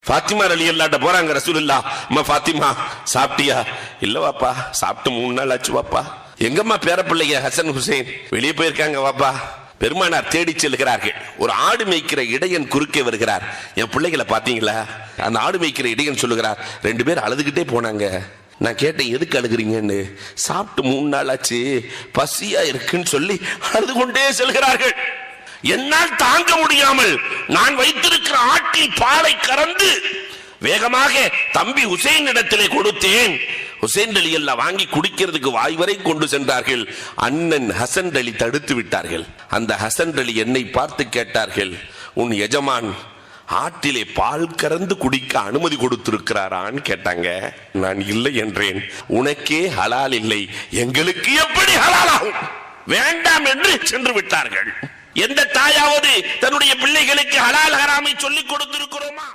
ஃபாத்திமா ரலியல்லாஹு போறாங்க ரசூலுல்லாஹ். அம்மா ஃபாத்திமா சாப்பிட்டியா? இல்ல வாப்பா, சாப்பிட்டு 3 நாள் ஆச்சு வாப்பா. எங்கம்மா பேரப்பிள்ளைங்க ஹசன் ஹுசைன்? வெளியே போயிருக்காங்க வாப்பா. பெருமானார் தேடி செல்கிறார்கள். ஒரு ஆடு மேய்க்கிற இடையன் குறுக்கே வருகிறார். என் பிள்ளைகளை பாத்தீங்களா? அந்த ஆடு மேய்க்கிற இடையன் சொல்லுகிறார், 2 பேர் அழுதுகிட்டே போனாங்க. நான் கேட்டேன், எதுக்கு அழுகுறீங்கன்னு. சாப்பிட்டு 3 நாள் ஆச்சு, பசியா இருக்குன்னு சொல்லி அழுது கொண்டே செல்கிறார்கள். என்னால் தாங்க முடியாமல் நான் வைத்திருக்கிற ஆட்டில் பாலை கறந்து வேகமாக தம்பி ஹுசைன் இடத்திலே கொடுத்தேன். ஹுசைன் ரலியல்லாஹு வாங்கி குடிக்கிறதுக்கு வாய் வரை கொண்டு சென்றார்கள். அண்ணன் ஹசன் அலி தடுத்து விட்டார்கள். அந்த ஹசன் அலி என்னை பார்த்து கேட்டார்கள், உன் எஜமான் ஆட்டிலே பால் கறந்து குடிக்க அனுமதி கொடுத்திருக்கிறாரான்னு கேட்டாங்க. நான் இல்லை என்றேன். உனக்கே ஹலால் இல்லை, எங்களுக்கு எப்படி ஹலால் ஆகும்? வேண்டாம் என்று சென்று விட்டார்கள். எந்த தாயாவது தன்னுடைய பிள்ளைகளுக்கு ஹலால் ஹராமை சொல்லிக் கொடுத்திருக்கிறோமா?